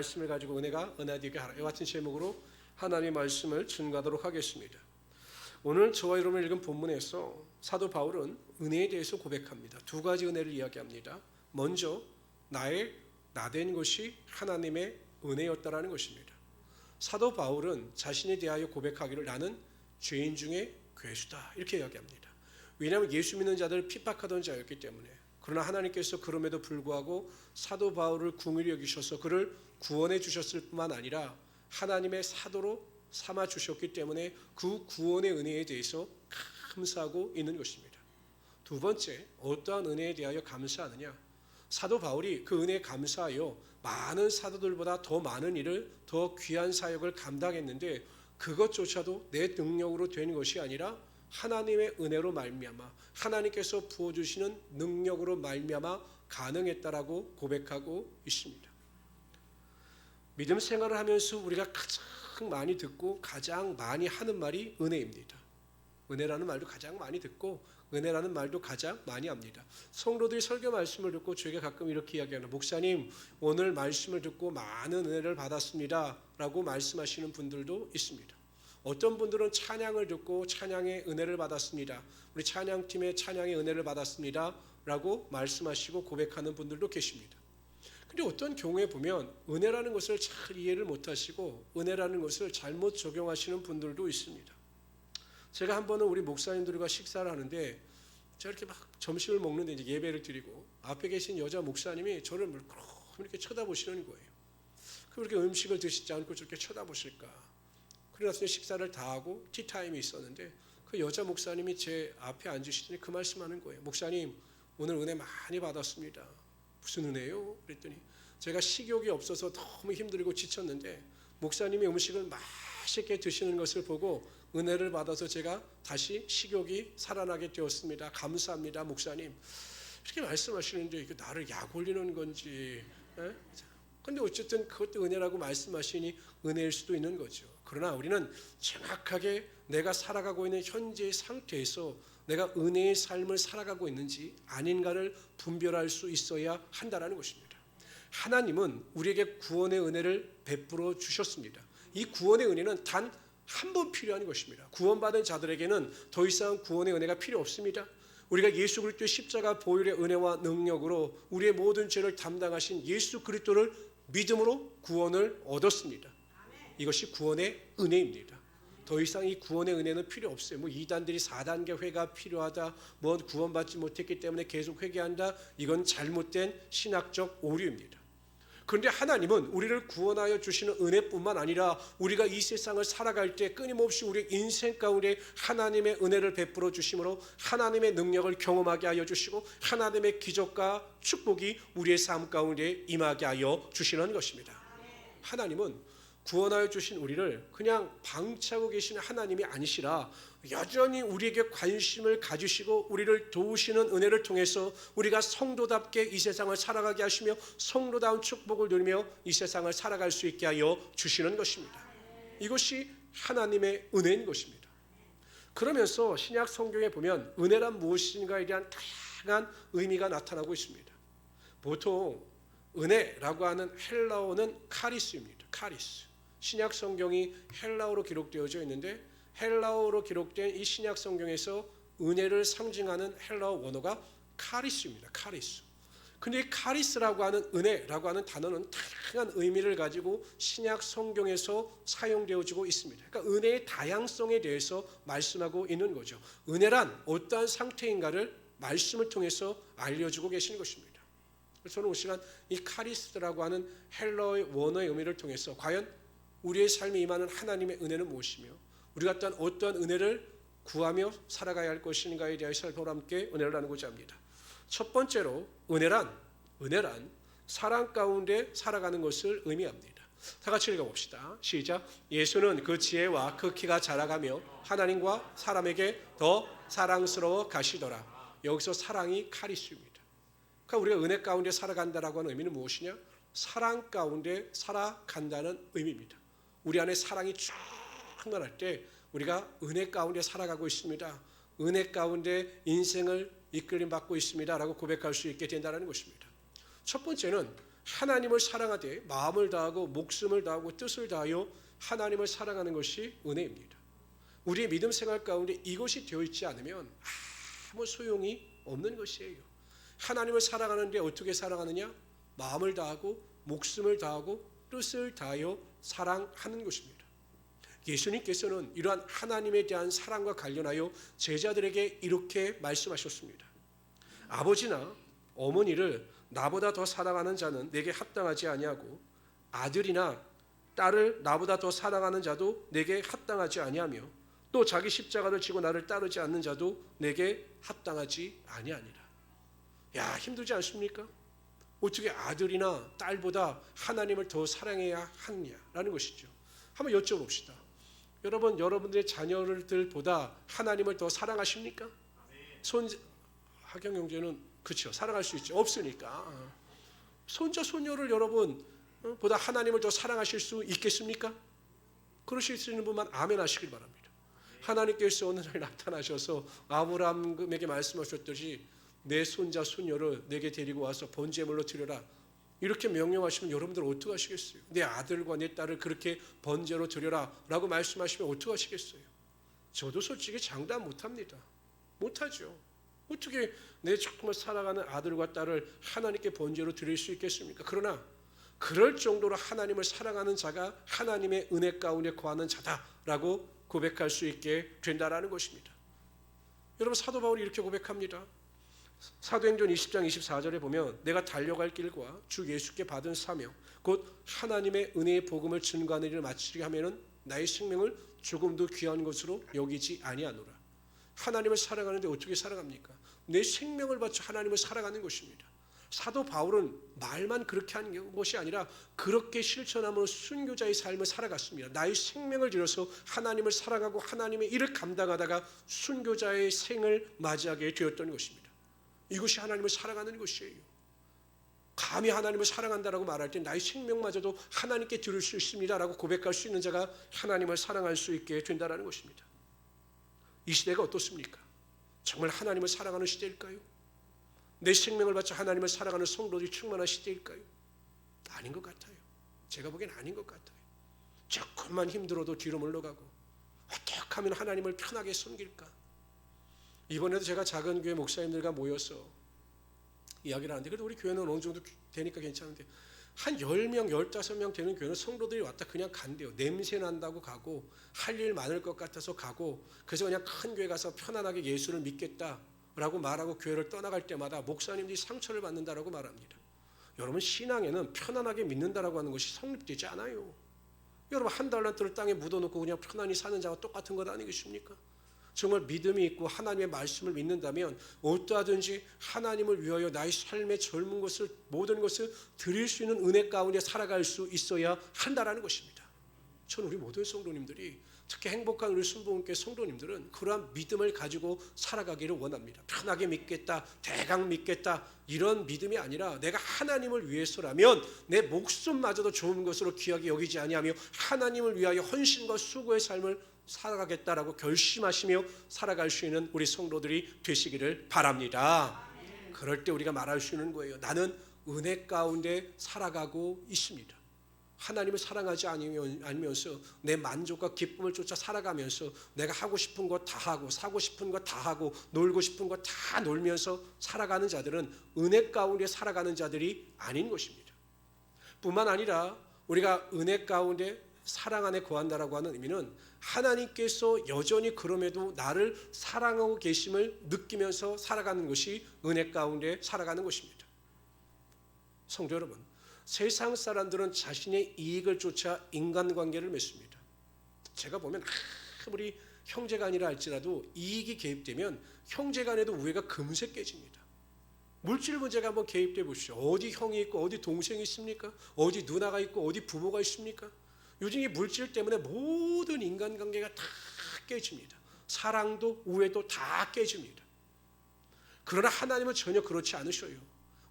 말씀을 가지고 은혜가 은혜되게 하라. 이와 같은 제목으로 하나님의 말씀을 증거하도록 하겠습니다. 오늘 저와 여러분이 읽은 본문에서 사도 바울은 은혜에 대해서 고백합니다. 두 가지 은혜를 이야기합니다. 먼저 나의 나된 것이 하나님의 은혜였다라는 것입니다. 사도 바울은 자신에 대하여 고백하기를 나는 죄인 중에 괴수다 이렇게 이야기합니다. 왜냐하면 예수 믿는 자들을 핍박하던 자였기 때문에. 그러나 하나님께서 그럼에도 불구하고 사도 바울을 긍휼히 여기셔서 그를 구원해 주셨을 뿐만 아니라 하나님의 사도로 삼아 주셨기 때문에 그 구원의 은혜에 대해서 감사하고 있는 것입니다. 두 번째, 어떠한 은혜에 대하여 감사하느냐? 사도 바울이 그 은혜에 감사하여 많은 사도들보다 더 많은 일을, 더 귀한 사역을 감당했는데 그것조차도 내 능력으로 된 것이 아니라 하나님의 은혜로 말미암아 하나님께서 부어주시는 능력으로 말미암아 가능했다라고 고백하고 있습니다. 믿음 생활을 하면서 우리가 가장 많이 듣고 가장 많이 하는 말이 은혜입니다. 은혜라는 말도 가장 많이 듣고 은혜라는 말도 가장 많이 합니다. 성도들이 설교 말씀을 듣고 저에게 가끔 이렇게 이야기하는, 목사님 오늘 말씀을 듣고 많은 은혜를 받았습니다 라고 말씀하시는 분들도 있습니다. 어떤 분들은 찬양을 듣고 찬양의 은혜를 받았습니다, 우리 찬양팀의 찬양의 은혜를 받았습니다 라고 말씀하시고 고백하는 분들도 계십니다. 근데 어떤 경우에 보면 은혜라는 것을 잘 이해를 못하시고 은혜라는 것을 잘못 적용하시는 분들도 있습니다. 제가 한 번은 우리 목사님들과 식사를 하는데 제가 이렇게 막 점심을 먹는데 이제 예배를 드리고 앞에 계신 여자 목사님이 저를 물끄러미 이렇게 쳐다보시는 거예요. 그렇게 음식을 드시지 않고 저렇게 쳐다보실까? 그래서 식사를 다 하고 티타임이 있었는데 그 여자 목사님이 제 앞에 앉으시더니 그 말씀하는 거예요. 목사님 오늘 은혜 많이 받았습니다. 무슨 은혜요? 그랬더니 제가 식욕이 없어서 너무 힘들고 지쳤는데 목사님이 음식을 맛있게 드시는 것을 보고 은혜를 받아서 제가 다시 식욕이 살아나게 되었습니다. 감사합니다 목사님. 이렇게 말씀하시는데 이게 나를 약 올리는 건지. 근데 어쨌든 그것도 은혜라고 말씀하시니 은혜일 수도 있는 거죠. 그러나 우리는 정확하게 내가 살아가고 있는 현재의 상태에서 내가 은혜의 삶을 살아가고 있는지 아닌가를 분별할 수 있어야 한다는 것입니다. 하나님은 우리에게 구원의 은혜를 베풀어 주셨습니다. 이 구원의 은혜는 단 한 번 필요한 것입니다. 구원받은 자들에게는 더 이상 구원의 은혜가 필요 없습니다. 우리가 예수 그리스도의 십자가 보혈의 은혜와 능력으로 우리의 모든 죄를 담당하신 예수 그리스도를 믿음으로 구원을 얻었습니다. 이것이 구원의 은혜입니다. 더 이상 이 구원의 은혜는 필요 없어요. 뭐 이단들이 4단계 회가 필요하다, 뭐 구원받지 못했기 때문에 계속 회개한다, 이건 잘못된 신학적 오류입니다. 그런데 하나님은 우리를 구원하여 주시는 은혜뿐만 아니라 우리가 이 세상을 살아갈 때 끊임없이 우리 인생 가운데 하나님의 은혜를 베풀어 주심으로 하나님의 능력을 경험하게 하여 주시고 하나님의 기적과 축복이 우리의 삶 가운데 임하게 하여 주시는 것입니다. 하나님은 구원하여 주신 우리를 그냥 방치하고 계신 하나님이 아니시라 여전히 우리에게 관심을 가지시고 우리를 도우시는 은혜를 통해서 우리가 성도답게 이 세상을 살아가게 하시며 성도다운 축복을 누리며 이 세상을 살아갈 수 있게 하여 주시는 것입니다. 이것이 하나님의 은혜인 것입니다. 그러면서 신약 성경에 보면 은혜란 무엇인가에 대한 다양한 의미가 나타나고 있습니다. 보통 은혜라고 하는 헬라어는 카리스입니다. 카리스. 신약 성경이 헬라어로 기록되어져 있는데 헬라어로 기록된 이 신약 성경에서 은혜를 상징하는 헬라어 원어가 카리스입니다. 카리스. 근데 이 카리스라고 하는 은혜라고 하는 단어는 다양한 의미를 가지고 신약 성경에서 사용되어지고 있습니다. 그러니까 은혜의 다양성에 대해서 말씀하고 있는 거죠. 은혜란 어떠한 상태인가를 말씀을 통해서 알려주고 계시는 것입니다. 그래서 저는 이 시간 이 카리스라고 하는 헬라어의 원어의 의미를 통해서 과연 우리의 삶에 임하는 하나님의 은혜는 무엇이며 우리가 어떠한 은혜를 구하며 살아가야 할 것인가에 대해서 함께 은혜를 나누고자 합니다. 첫 번째로 은혜란 사랑 가운데 살아가는 것을 의미합니다. 다 같이 읽어봅시다. 시작. 예수는 그 지혜와 그 키가 자라가며 하나님과 사람에게 더 사랑스러워 가시더라. 여기서 사랑이 카리스입니다. 그러니까 우리가 은혜 가운데 살아간다라고 하는 의미는 무엇이냐? 사랑 가운데 살아간다는 의미입니다. 우리 안에 사랑이 충만할 때 우리가 은혜 가운데 살아가고 있습니다. 은혜 가운데 인생을 이끌림 받고 있습니다 라고 고백할 수 있게 된다는 것입니다. 첫 번째는 하나님을 사랑하되 마음을 다하고 목숨을 다하고 뜻을 다하여 하나님을 사랑하는 것이 은혜입니다. 우리의 믿음 생활 가운데 이것이 되어 있지 않으면 아무 소용이 없는 것이에요. 하나님을 사랑하는데 어떻게 사랑하느냐? 마음을 다하고 목숨을 다하고 뜻을 다하여 사랑하는 것입니다. 예수님께서는 이러한 하나님에 대한 사랑과 관련하여 제자들에게 이렇게 말씀하셨습니다. 아버지나 어머니를 나보다 더 사랑하는 자는 내게 합당하지 아니하고 아들이나 딸을 나보다 더 사랑하는 자도 내게 합당하지 아니하며 또 자기 십자가를 지고 나를 따르지 않는 자도 내게 합당하지 아니하니라. 야, 힘들지 않습니까? 어떻게 아들이나 딸보다 하나님을 더 사랑해야 하느냐라는 것이죠. 한번 여쭤봅시다. 여러분, 여러분들의 자녀들보다 하나님을 더 사랑하십니까? 하경 형제는 그렇죠. 사랑할 수 있죠. 없으니까. 손자 손녀를 여러분 보다 하나님을 더 사랑하실 수 있겠습니까? 그러실 수 있는 분만 아멘 하시길 바랍니다. 하나님께서 어느 날 나타나셔서 아브라함에게 말씀하셨듯이 내 손자 손녀를 내게 데리고 와서 번제물로 드려라 이렇게 명령하시면 여러분들 어떻게 하시겠어요? 내 아들과 내 딸을 그렇게 번제로 드려라 라고 말씀하시면 어떻게 하시겠어요? 저도 솔직히 장담 못합니다. 못하죠. 어떻게 내 정말 사랑하는 아들과 딸을 하나님께 번제로 드릴 수 있겠습니까? 그러나 그럴 정도로 하나님을 사랑하는 자가 하나님의 은혜 가운데 거하는 자다라고 고백할 수 있게 된다라는 것입니다. 여러분, 사도 바울이 이렇게 고백합니다. 사도행전 20장 24절에 보면 내가 달려갈 길과 주 예수께 받은 사명 곧 하나님의 은혜의 복음을 증거하는 일을 마치게 하면은 나의 생명을 조금도 귀한 것으로 여기지 아니하노라. 하나님을 사랑하는데 어떻게 사랑합니까? 내 생명을 바쳐 하나님을 사랑하는 것입니다. 사도 바울은 말만 그렇게 하는 것이 아니라 그렇게 실천함으로 순교자의 삶을 살아갔습니다. 나의 생명을 들여서 하나님을 사랑하고 하나님의 일을 감당하다가 순교자의 생을 맞이하게 되었던 것입니다. 이것이 하나님을 사랑하는 것이에요. 감히 하나님을 사랑한다라고 말할 때 나의 생명마저도 하나님께 드릴 수 있습니다라고 고백할 수 있는 자가 하나님을 사랑할 수 있게 된다는 것입니다. 이 시대가 어떻습니까? 정말 하나님을 사랑하는 시대일까요? 내 생명을 바쳐 하나님을 사랑하는 성도들이 충만한 시대일까요? 아닌 것 같아요. 제가 보기엔 아닌 것 같아요. 조금만 힘들어도 뒤로 물러가고 어떻게 하면 하나님을 편하게 섬길까? 이번에도 제가 작은 교회 목사님들과 모여서 이야기를 하는데 그래도 우리 교회는 어느 정도 되니까 괜찮은데 한 10명, 15명 되는 교회는 성도들이 왔다 그냥 간대요. 냄새 난다고 가고 할 일 많을 것 같아서 가고 그래서 그냥 큰 교회 가서 편안하게 예수를 믿겠다라고 말하고 교회를 떠나갈 때마다 목사님들이 상처를 받는다라고 말합니다. 여러분, 신앙에는 편안하게 믿는다라고 하는 것이 성립되지 않아요. 여러분, 한 달란트를 땅에 묻어놓고 그냥 편안히 사는 자와 똑같은 것 아니겠습니까? 정말 믿음이 있고 하나님의 말씀을 믿는다면 어떠하든지 하나님을 위하여 나의 삶의 젊은 것을 모든 것을 드릴 수 있는 은혜 가운데 살아갈 수 있어야 한다라는 것입니다. 저는 우리 모든 성도님들이 특히 행복한 우리 순복음교회 성도님들은 그러한 믿음을 가지고 살아가기를 원합니다. 편하게 믿겠다, 대강 믿겠다 이런 믿음이 아니라 내가 하나님을 위해서라면 내 목숨마저도 좋은 것으로 귀하게 여기지 아니하며 하나님을 위하여 헌신과 수고의 삶을 살아가겠다라고 결심하시며 살아갈 수 있는 우리 성도들이 되시기를 바랍니다. 그럴 때 우리가 말할 수 있는 거예요. 나는 은혜 가운데 살아가고 있습니다. 하나님을 사랑하지 않으면서 내 만족과 기쁨을 쫓아 살아가면서 내가 하고 싶은 거 다 하고 사고 싶은 거 다 하고 놀고 싶은 거 다 놀면서 살아가는 자들은 은혜 가운데 살아가는 자들이 아닌 것입니다. 뿐만 아니라 우리가 은혜 가운데 사랑 안에 거한다라고 하는 의미는 하나님께서 여전히 그럼에도 나를 사랑하고 계심을 느끼면서 살아가는 것이 은혜 가운데 살아가는 것입니다. 성도 여러분, 세상 사람들은 자신의 이익을 쫓아 인간관계를 맺습니다. 제가 보면 아무리 형제간이라 할지라도 이익이 개입되면 형제간에도 우애가 금세 깨집니다. 물질 문제가 한번 개입돼 보시죠. 어디 형이 있고 어디 동생이 있습니까? 어디 누나가 있고 어디 부모가 있습니까? 요즘 이 물질 때문에 모든 인간관계가 다 깨집니다. 사랑도 우애도 다 깨집니다. 그러나 하나님은 전혀 그렇지 않으셔요.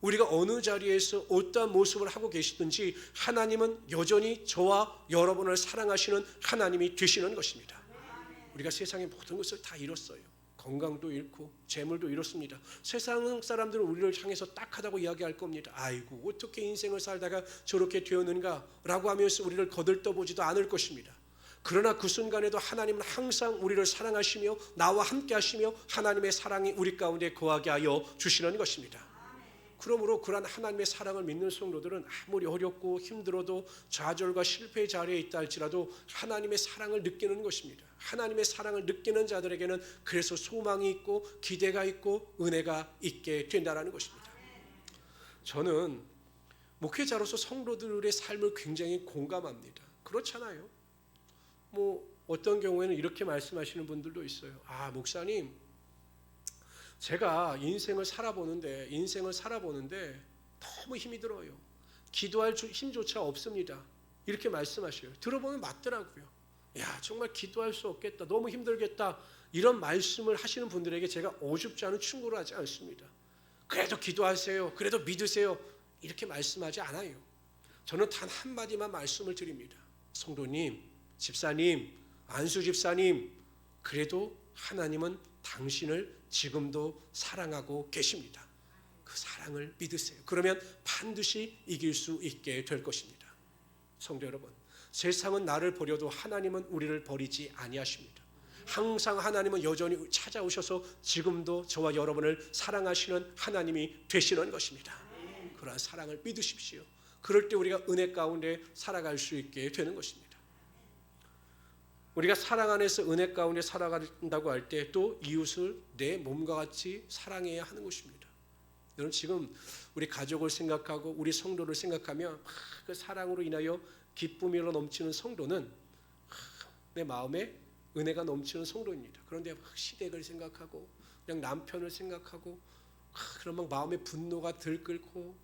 우리가 어느 자리에서 어떠한 모습을 하고 계시든지 하나님은 여전히 저와 여러분을 사랑하시는 하나님이 되시는 것입니다. 우리가 세상의 모든 것을 다 잃었어요. 건강도 잃고 재물도 잃었습니다. 세상 사람들은 우리를 향해서 딱하다고 이야기할 겁니다. 아이고 어떻게 인생을 살다가 저렇게 되었는가 라고 하면서 우리를 거들떠보지도 않을 것입니다. 그러나 그 순간에도 하나님은 항상 우리를 사랑하시며 나와 함께 하시며 하나님의 사랑이 우리 가운데 거하게 하여 주시는 것입니다. 그러므로 그러한 하나님의 사랑을 믿는 성도들은 아무리 어렵고 힘들어도 좌절과 실패의 자리에 있다 할지라도 하나님의 사랑을 느끼는 것입니다. 하나님의 사랑을 느끼는 자들에게는 그래서 소망이 있고 기대가 있고 은혜가 있게 된다는 것입니다. 저는 목회자로서 성도들의 삶을 굉장히 공감합니다. 그렇잖아요. 어떤 경우에는 이렇게 말씀하시는 분들도 있어요. 목사님, 제가 인생을 살아보는데 너무 힘이 들어요. 기도할 힘조차 없습니다. 이렇게 말씀하셔요. 들어보면 맞더라고요. 정말 기도할 수 없겠다. 너무 힘들겠다. 이런 말씀을 하시는 분들에게 제가 어줍지 않은 충고를 하지 않습니다. 그래도 기도하세요. 그래도 믿으세요. 이렇게 말씀하지 않아요. 저는 단 한마디만 말씀을 드립니다. 성도님, 집사님, 안수 집사님, 그래도 하나님은 당신을 지금도 사랑하고 계십니다. 그 사랑을 믿으세요. 그러면 반드시 이길 수 있게 될 것입니다. 성도 여러분, 세상은 나를 버려도 하나님은 우리를 버리지 아니하십니다. 항상 하나님은 여전히 찾아오셔서 지금도 저와 여러분을 사랑하시는 하나님이 되시는 것입니다. 그러한 사랑을 믿으십시오. 그럴 때 우리가 은혜 가운데 살아갈 수 있게 되는 것입니다. 우리가 사랑 안에서 은혜 가운데 살아간다고 할 때 또 이웃을 내 몸과 같이 사랑해야 하는 것입니다. 여러분, 지금 우리 가족을 생각하고 우리 성도를 생각하면 그 사랑으로 인하여 기쁨으로 넘치는 성도는 내 마음에 은혜가 넘치는 성도입니다. 그런데 시댁을 생각하고 그냥 남편을 생각하고 그러면 마음에 분노가 들끓고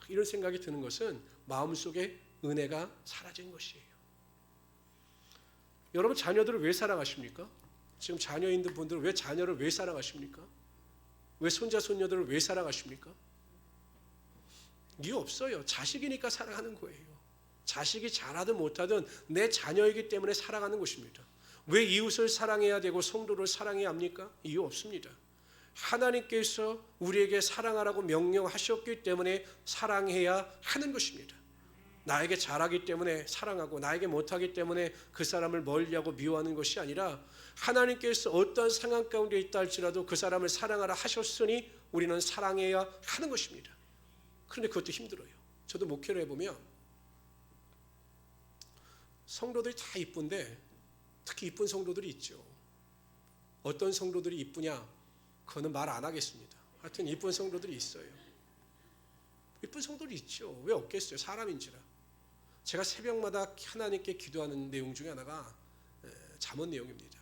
이런 생각이 드는 것은 마음속에 은혜가 사라진 것이에요. 여러분, 자녀들을 왜 사랑하십니까? 지금 자녀 있는 분들은 왜 자녀를 왜 사랑하십니까? 왜 손자 손녀들을 왜 사랑하십니까? 이유 없어요. 자식이니까 사랑하는 거예요. 자식이 잘하든 못하든 내 자녀이기 때문에 사랑하는 것입니다. 왜 이웃을 사랑해야 되고 성도를 사랑해야 합니까? 이유 없습니다. 하나님께서 우리에게 사랑하라고 명령하셨기 때문에 사랑해야 하는 것입니다. 나에게 잘하기 때문에 사랑하고 나에게 못하기 때문에 그 사람을 멀리하고 미워하는 것이 아니라 하나님께서 어떤 상황 가운데 있다 할지라도 그 사람을 사랑하라 하셨으니 우리는 사랑해야 하는 것입니다. 그런데 그것도 힘들어요. 저도 목회를 해보면 성도들이 다 이쁜데 특히 이쁜 성도들이 있죠. 어떤 성도들이 이쁘냐? 그거는 말 안 하겠습니다. 하여튼 이쁜 성도들이 있어요. 이쁜 성도들이 있죠. 왜 없겠어요? 사람인지라. 제가 새벽마다 하나님께 기도하는 내용 중에 하나가 잠언 내용입니다.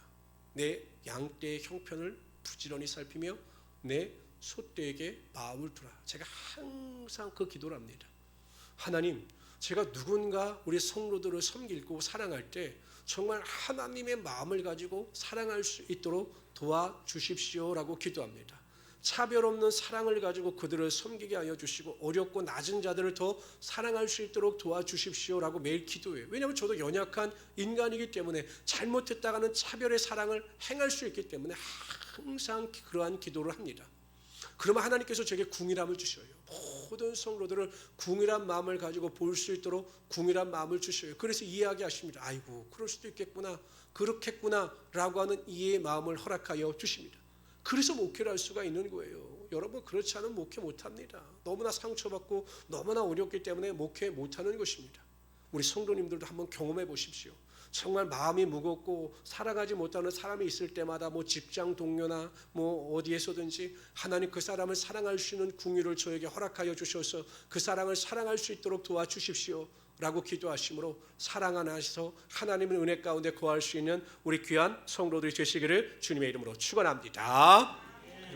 내 양떼의 형편을 부지런히 살피며 내 소떼에게 마음을 두라. 제가 항상 그 기도를 합니다. 하나님, 제가 누군가 우리 성도들을 섬기고 사랑할 때 정말 하나님의 마음을 가지고 사랑할 수 있도록 도와주십시오라고 기도합니다. 차별 없는 사랑을 가지고 그들을 섬기게 하여 주시고 어렵고 낮은 자들을 더 사랑할 수 있도록 도와주십시오라고 매일 기도해요. 왜냐하면 저도 연약한 인간이기 때문에 잘못했다가는 차별의 사랑을 행할 수 있기 때문에 항상 그러한 기도를 합니다. 그러면 하나님께서 제게 궁일함을 주셔요. 모든 성도들을 궁일한 마음을 가지고 볼 수 있도록 궁일한 마음을 주셔요. 그래서 이해하게 하십니다. 아이고, 그럴 수도 있겠구나, 그렇겠구나 라고 하는 이해의 마음을 허락하여 주십니다. 그래서 목회를 할 수가 있는 거예요. 여러분, 그렇지 않으면 목회 못합니다. 너무나 상처받고 너무나 어렵기 때문에 목회 못하는 것입니다. 우리 성도님들도 한번 경험해 보십시오. 정말 마음이 무겁고 살아가지 못하는 사람이 있을 때마다 직장 동료나 어디에서든지 하나님 그 사람을 사랑할 수 있는 궁유를 저에게 허락하여 주셔서 그 사람을 사랑할 수 있도록 도와주십시오 라고 기도하심으로 사랑 안에서 하나님의 은혜 가운데 거할 수 있는 우리 귀한 성도들이 되시기를 주님의 이름으로 축원합니다.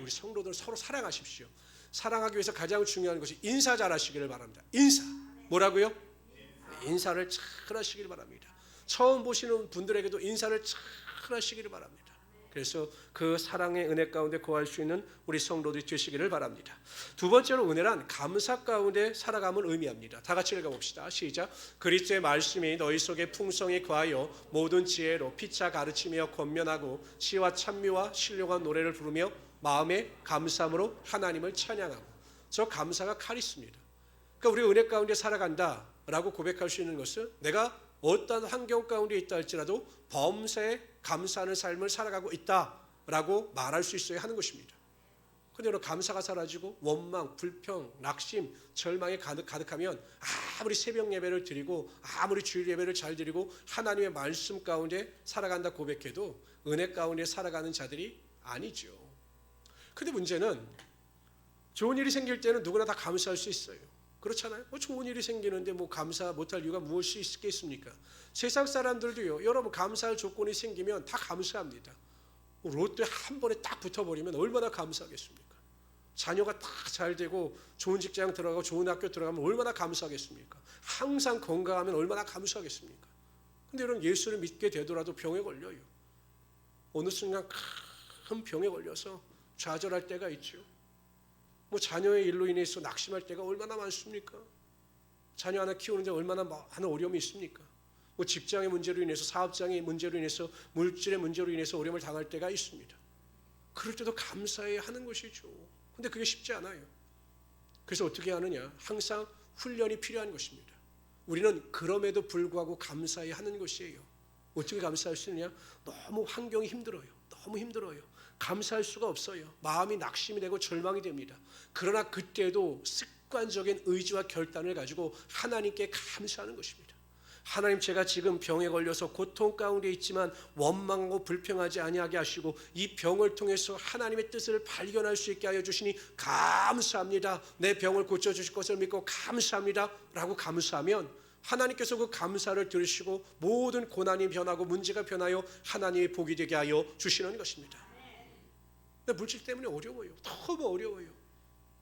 우리 성도들 서로 사랑하십시오. 사랑하기 위해서 가장 중요한 것이 인사 잘하시기를 바랍니다. 인사. 뭐라고요? 인사를 잘 하시기를 바랍니다. 처음 보시는 분들에게도 인사를 잘 하시기를 바랍니다. 그래서 그 사랑의 은혜 가운데 거할 수 있는 우리 성도들이 되시기를 바랍니다. 두 번째로 은혜란 감사 가운데 살아감을 의미합니다. 다 같이 읽어봅시다. 시작. 그리스도의 말씀이 너희 속에 풍성히 거하여 모든 지혜로 피차 가르치며 권면하고 시와 찬미와 신령한 노래를 부르며 마음의 감사함으로 하나님을 찬양하고. 저 감사가 카리스입니다. 그러니까 우리 은혜 가운데 살아간다라고 고백할 수 있는 것은 내가 어떤 환경 가운데 있다 할지라도 범사에 감사하는 삶을 살아가고 있다라고 말할 수 있어야 하는 것입니다. 그런데 여러분, 감사가 사라지고 원망, 불평, 낙심, 절망에 가득하면 아무리 새벽 예배를 드리고 아무리 주일 예배를 잘 드리고 하나님의 말씀 가운데 살아간다 고백해도 은혜 가운데 살아가는 자들이 아니죠. 그런데 문제는 좋은 일이 생길 때는 누구나 다 감사할 수 있어요. 그렇잖아요. 좋은 일이 생기는데 감사 못할 이유가 무엇이 있겠습니까? 세상 사람들도요, 여러분 감사할 조건이 생기면 다 감사합니다. 로또 한 번에 딱 붙어버리면 얼마나 감사하겠습니까? 자녀가 딱 잘 되고 좋은 직장 들어가고 좋은 학교 들어가면 얼마나 감사하겠습니까? 항상 건강하면 얼마나 감사하겠습니까? 근데 여러분, 예수를 믿게 되더라도 병에 걸려요. 어느 순간 큰 병에 걸려서 좌절할 때가 있죠. 자녀의 일로 인해서 낙심할 때가 얼마나 많습니까? 자녀 하나 키우는데 얼마나 많은 어려움이 있습니까? 직장의 문제로 인해서, 사업장의 문제로 인해서, 물질의 문제로 인해서 어려움을 당할 때가 있습니다. 그럴 때도 감사해야 하는 것이죠. 근데 그게 쉽지 않아요. 그래서 어떻게 하느냐? 항상 훈련이 필요한 것입니다. 우리는 그럼에도 불구하고 감사해야 하는 것이에요. 어떻게 감사할 수 있느냐? 너무 환경이 힘들어요. 너무 힘들어요. 감사할 수가 없어요. 마음이 낙심이 되고 절망이 됩니다. 그러나 그때도 습관적인 의지와 결단을 가지고 하나님께 감사하는 것입니다. 하나님, 제가 지금 병에 걸려서 고통 가운데 있지만 원망하고 불평하지 아니하게 하시고 이 병을 통해서 하나님의 뜻을 발견할 수 있게 하여 주시니 감사합니다. 내 병을 고쳐주실 것을 믿고 감사합니다 라고 감사하면 하나님께서 그 감사를 들으시고 모든 고난이 변하고 문제가 변하여 하나님의 복이 되게 하여 주시는 것입니다. 근데 물질 때문에 어려워요. 너무 어려워요.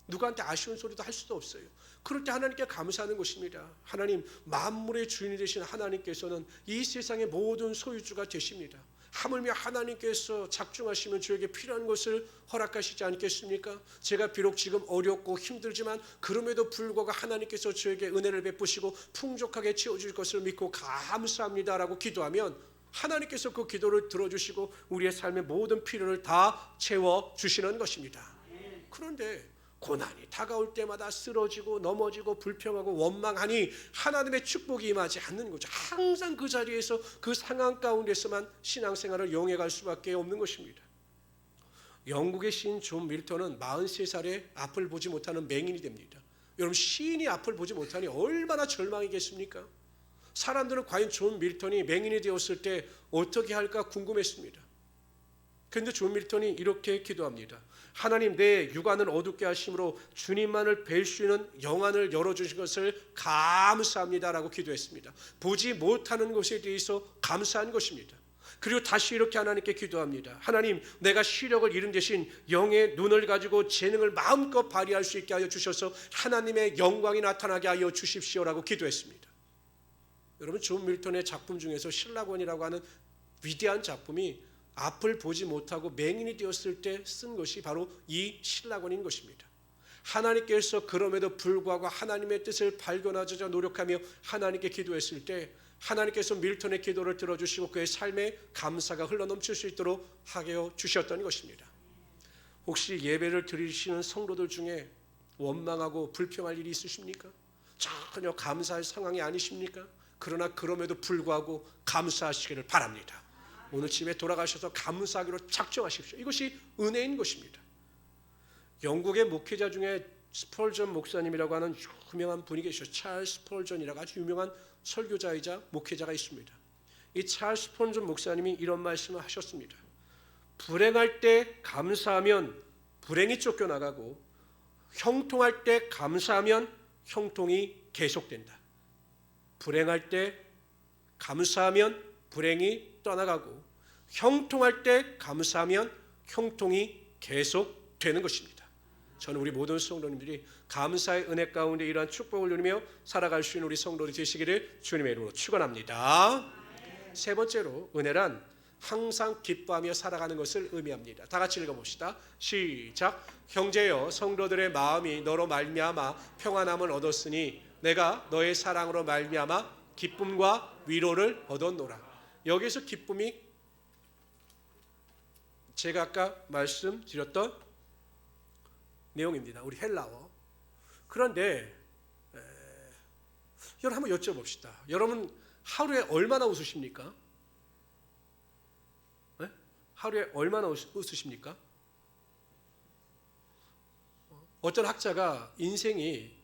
누구한테 아쉬운 소리도 할 수도 없어요. 그럴 때 하나님께 감사하는 것입니다. 하나님, 만물의 주인이 되신 하나님께서는 이 세상의 모든 소유주가 되십니다. 하물며 하나님께서 작정하시면 저에게 필요한 것을 허락하시지 않겠습니까? 제가 비록 지금 어렵고 힘들지만 그럼에도 불구하고 하나님께서 저에게 은혜를 베푸시고 풍족하게 채워줄 것을 믿고 감사합니다라고 기도하면 하나님께서 그 기도를 들어주시고 우리의 삶의 모든 필요를 다 채워주시는 것입니다. 그런데 고난이 다가올 때마다 쓰러지고 넘어지고 불평하고 원망하니 하나님의 축복이 임하지 않는 거죠. 항상 그 자리에서 그 상황 가운데서만 신앙생활을 영해갈 수밖에 없는 것입니다. 영국의 시인 존 밀턴은 43살에 앞을 보지 못하는 맹인이 됩니다. 여러분, 시인이 앞을 보지 못하니 얼마나 절망이겠습니까? 사람들은 과연 존 밀턴이 맹인이 되었을 때 어떻게 할까 궁금했습니다. 그런데 존 밀턴이 이렇게 기도합니다. 하나님, 내 육안을 어둡게 하심으로 주님만을 뵐 수 있는 영안을 열어주신 것을 감사합니다라고 기도했습니다. 보지 못하는 것에 대해서 감사한 것입니다. 그리고 다시 이렇게 하나님께 기도합니다. 하나님, 내가 시력을 잃은 대신 영의 눈을 가지고 재능을 마음껏 발휘할 수 있게 하여 주셔서 하나님의 영광이 나타나게 하여 주십시오라고 기도했습니다. 여러분, 존 밀턴의 작품 중에서 신라곤이라고 하는 위대한 작품이 앞을 보지 못하고 맹인이 되었을 때 쓴 것이 바로 이 신라곤인 것입니다. 하나님께서 그럼에도 불구하고 하나님의 뜻을 발견하고자 노력하며 하나님께 기도했을 때 하나님께서 밀턴의 기도를 들어주시고 그의 삶에 감사가 흘러넘칠 수 있도록 하여 주셨던 것입니다. 혹시 예배를 드리시는 성도들 중에 원망하고 불평할 일이 있으십니까? 전혀 감사할 상황이 아니십니까? 그러나 그럼에도 불구하고 감사하시기를 바랍니다. 오늘 집에 돌아가셔서 감사하기로 작정하십시오. 이것이 은혜인 것입니다. 영국의 목회자 중에 스펄전 목사님이라고 하는 유명한 분이 계셔. 찰스 스펄전이라고 아주 유명한 설교자이자 목회자가 있습니다. 이 찰스 스펄전 목사님이 이런 말씀을 하셨습니다. 불행할 때 감사하면 불행이 쫓겨나가고 형통할 때 감사하면 형통이 계속된다. 불행할 때 감사하면 불행이 떠나가고 형통할 때 감사하면 형통이 계속되는 것입니다. 저는 우리 모든 성도님들이 감사의 은혜 가운데 이러한 축복을 누리며 살아갈 수 있는 우리 성도들이 되시기를 주님의 이름으로 축원합니다. 세 번째로, 은혜란 항상 기뻐하며 살아가는 것을 의미합니다. 다 같이 읽어봅시다. 시작. 형제여, 성도들의 마음이 너로 말미암아 평안함을 얻었으니 내가 너의 사랑으로 말미암아 기쁨과 위로를 얻었노라. 여기서 기쁨이 제가 아까 말씀드렸던 내용입니다. 우리 헬라어. 그런데 여러분 한번 여쭤봅시다. 여러분 하루에 얼마나 웃으십니까? 네? 하루에 얼마나 웃으십니까? 어떤 학자가 인생이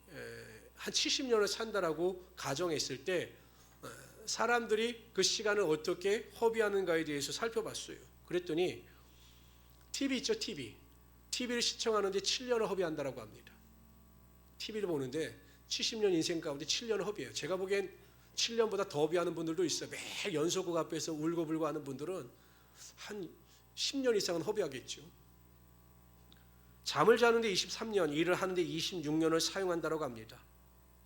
한 70년을 산다라고 가정했을 때 사람들이 그 시간을 어떻게 허비하는가에 대해서 살펴봤어요. 그랬더니 TV 있죠, TV. TV를 시청하는데 7년을 허비한다라고 합니다. TV를 보는데 70년 인생 가운데 7년을 허비해요. 제가 보기엔 7년보다 더 허비하는 분들도 있어요. 매일 연속극 앞에서 울고불고 하는 분들은 한 10년 이상은 허비하겠죠. 잠을 자는데 23년, 일을 하는데 26년을 사용한다고 합니다.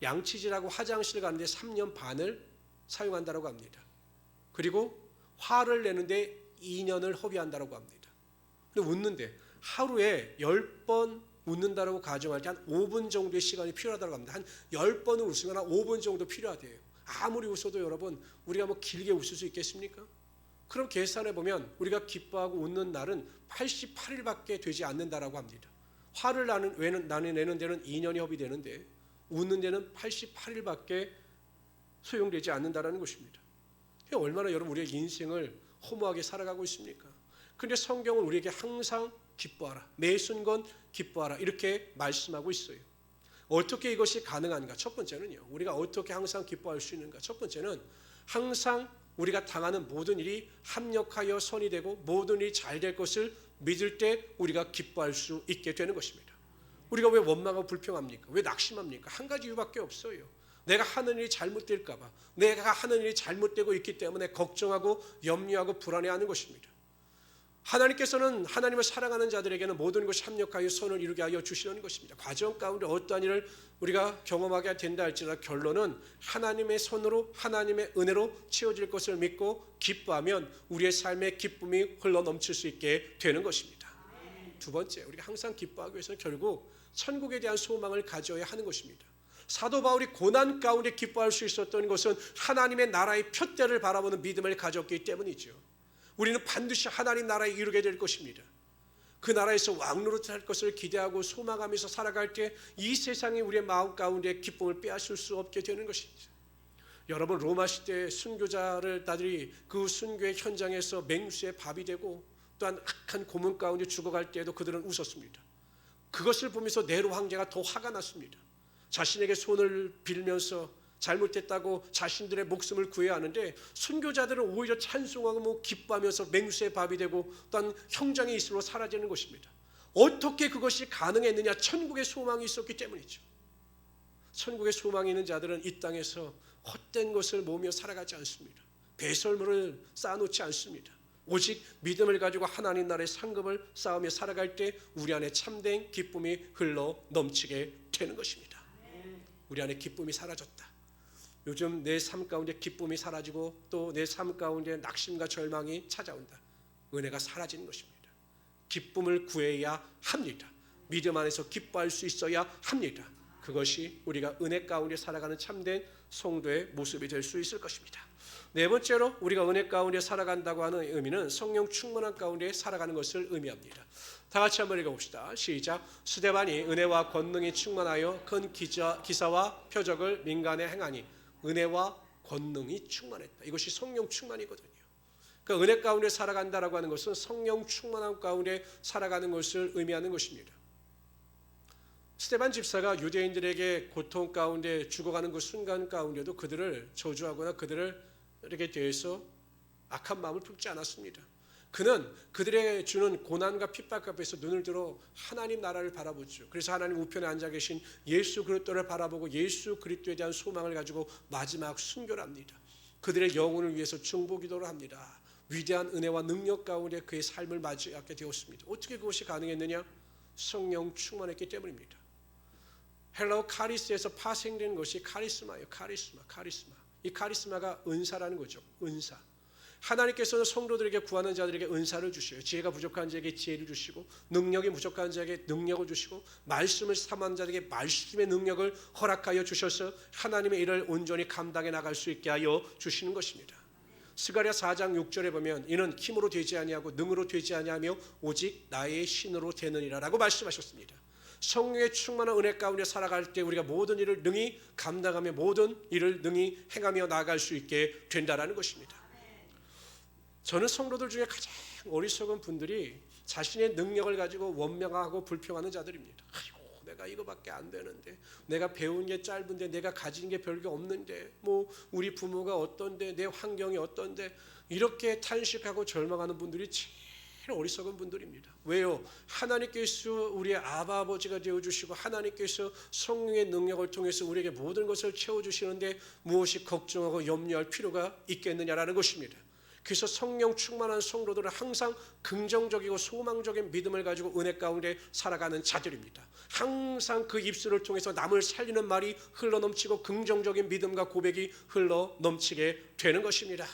양치질하고 화장실 가는데 3년 반을 사용한다고 합니다. 그리고 화를 내는데 2년을 허비한다고 합니다. 근데 웃는데 하루에 10번 웃는다고 가정할 때 한 5분 정도의 시간이 필요하다고 합니다. 한 10번을 웃으면 한 5분 정도 필요하대요. 아무리 웃어도 여러분 우리가 뭐 길게 웃을 수 있겠습니까? 그럼 계산해 보면 우리가 기뻐하고 웃는 날은 88일밖에 되지 않는다라고 합니다. 화를 내는 데는 2년이 허비되는데 웃는 데는 88일밖에 소용되지 않는다라는 것입니다. 얼마나 여러분 우리의 인생을 허무하게 살아가고 있습니까? 그런데 성경은 우리에게 항상 기뻐하라, 매 순간 기뻐하라 이렇게 말씀하고 있어요. 어떻게 이것이 가능한가? 첫 번째는요, 우리가 어떻게 항상 기뻐할 수 있는가? 첫 번째는 항상 우리가 당하는 모든 일이 합력하여 선이 되고 모든 일이 잘 될 것을 믿을 때 우리가 기뻐할 수 있게 되는 것입니다. 우리가 왜 원망하고 불평합니까? 왜 낙심합니까? 한 가지 이유밖에 없어요. 내가 하는 일이 잘못될까 봐, 내가 하는 일이 잘못되고 있기 때문에 걱정하고 염려하고 불안해하는 것입니다. 하나님께서는 하나님을 사랑하는 자들에게는 모든 것이 합력하여 선을 이루게 하여 주시는 것입니다. 과정 가운데 어떠한 일을 우리가 경험하게 된다 할지라도 결론은 하나님의 손으로 하나님의 은혜로 채워질 것을 믿고 기뻐하면 우리의 삶에 기쁨이 흘러넘칠 수 있게 되는 것입니다. 두 번째, 우리가 항상 기뻐하기 위해서는 결국 천국에 대한 소망을 가져야 하는 것입니다. 사도 바울이 고난 가운데 기뻐할 수 있었던 것은 하나님의 나라의 표대를 바라보는 믿음을 가졌기 때문이죠. 우리는 반드시 하나님 나라에 이르게 될 것입니다. 그 나라에서 왕노릇 할 것을 기대하고 소망하면서 살아갈 때 이 세상이 우리의 마음 가운데 기쁨을 빼앗을 수 없게 되는 것입니다. 여러분 로마 시대 순교자들이 그 순교의 현장에서 맹수의 밥이 되고 또한 악한 고문 가운데 죽어갈 때에도 그들은 웃었습니다. 그것을 보면서 네로 황제가 더 화가 났습니다. 자신에게 손을 빌면서 잘못했다고 자신들의 목숨을 구해야 하는데 순교자들은 오히려 찬송하고 기뻐하면서 맹수의 밥이 되고 또한 형장의 이슬로 사라지는 것입니다. 어떻게 그것이 가능했느냐? 천국의 소망이 있었기 때문이죠. 천국의 소망이 있는 자들은 이 땅에서 헛된 것을 모으며 살아가지 않습니다. 배설물을 쌓아놓지 않습니다. 오직 믿음을 가지고 하나님 나라의 상급을 쌓으며 살아갈 때 우리 안에 참된 기쁨이 흘러 넘치게 되는 것입니다. 우리 안에 기쁨이 사라졌다. 요즘 내 삶 가운데 기쁨이 사라지고 또 내 삶 가운데 낙심과 절망이 찾아온다. 은혜가 사라지는 것입니다. 기쁨을 구해야 합니다. 믿음 안에서 기뻐할 수 있어야 합니다. 그것이 우리가 은혜 가운데 살아가는 참된 성도의 모습이 될 수 있을 것입니다. 네 번째로 우리가 은혜 가운데 살아간다고 하는 의미는 성령 충만한 가운데 살아가는 것을 의미합니다. 다 같이 한번 읽어봅시다. 시작. 스데반이 은혜와 권능이 충만하여 큰 기사와 표적을 민간에 행하니 은혜와 권능이 충만했다. 이것이 성령 충만이거든요. 그러니까 은혜 가운데 살아간다라고 하는 것은 성령 충만함 가운데 살아가는 것을 의미하는 것입니다. 스데반 집사가 유대인들에게 고통 가운데 죽어가는 그 순간 가운데도 그들을 저주하거나 그들에게 대해서 악한 마음을 품지 않았습니다. 그는 그들에게 주는 고난과 핍박 앞에서 눈을 들어 하나님 나라를 바라보죠. 그래서 하나님 우편에 앉아 계신 예수 그리스도를 바라보고 예수 그리스도에 대한 소망을 가지고 마지막 순교를 합니다. 그들의 영혼을 위해서 중보기도를 합니다. 위대한 은혜와 능력 가운데 그의 삶을 맞이하게 되었습니다. 어떻게 그것이 가능했느냐? 성령 충만했기 때문입니다. 헬라어 카리스에서 파생된 것이 카리스마예요. 카리스마. 이 카리스마가 은사라는 거죠. 은사. 하나님께서는 성도들에게 구하는 자들에게 은사를 주셔요. 지혜가 부족한 자에게 지혜를 주시고 능력이 부족한 자에게 능력을 주시고 말씀을 삼한 자에게 말씀의 능력을 허락하여 주셔서 하나님의 일을 온전히 감당해 나갈 수 있게 하여 주시는 것입니다. 스가랴 4장 6절에 보면 이는 힘으로 되지 아니하고 능으로 되지 아니하며 오직 나의 신으로 되느니라라고 말씀하셨습니다. 성령의 충만한 은혜 가운데 살아갈 때 우리가 모든 일을 능히 감당하며 모든 일을 능히 행하며 나아갈 수 있게 된다라는 것입니다. 저는 성도들 중에 가장 어리석은 분들이 자신의 능력을 가지고 원망하고 불평하는 자들입니다. 아이고, 내가 이거밖에 안 되는데, 내가 배운 게 짧은데, 내가 가진 게 별게 없는데, 뭐 우리 부모가 어떤데, 내 환경이 어떤데, 이렇게 탄식하고 절망하는 분들이 제일 어리석은 분들입니다. 왜요? 하나님께서 우리의 아버지가 되어주시고 하나님께서 성령의 능력을 통해서 우리에게 모든 것을 채워주시는데 무엇이 걱정하고 염려할 필요가 있겠느냐라는 것입니다. 그래서 성령 충만한 성도들은 항상 긍정적이고 소망적인 믿음을 가지고 은혜 가운데 살아가는 자들입니다. 항상 그 입술을 통해서 남을 살리는 말이 흘러넘치고 긍정적인 믿음과 고백이 흘러넘치게 되는 것입니다.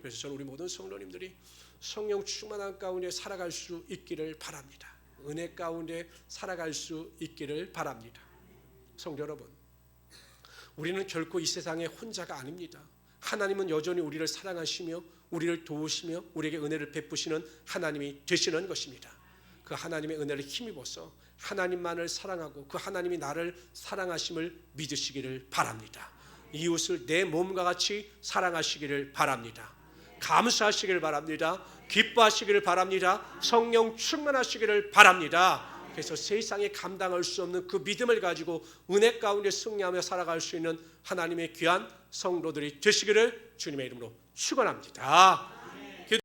그래서 저는 우리 모든 성도님들이 성령 충만한 가운데 살아갈 수 있기를 바랍니다. 은혜 가운데 살아갈 수 있기를 바랍니다. 성도 여러분, 우리는 결코 이 세상에 혼자가 아닙니다. 하나님은 여전히 우리를 사랑하시며 우리를 도우시며 우리에게 은혜를 베푸시는 하나님이 되시는 것입니다. 그 하나님의 은혜를 힘입어서 하나님만을 사랑하고 그 하나님이 나를 사랑하심을 믿으시기를 바랍니다. 이웃을 내 몸과 같이 사랑하시기를 바랍니다. 감사하시기를 바랍니다. 기뻐하시기를 바랍니다. 성령 충만하시기를 바랍니다. 그래서 세상에 감당할 수 없는 그 믿음을 가지고 은혜 가운데 승리하며 살아갈 수 있는 하나님의 귀한 성도들이 되시기를 주님의 이름으로 축원합니다.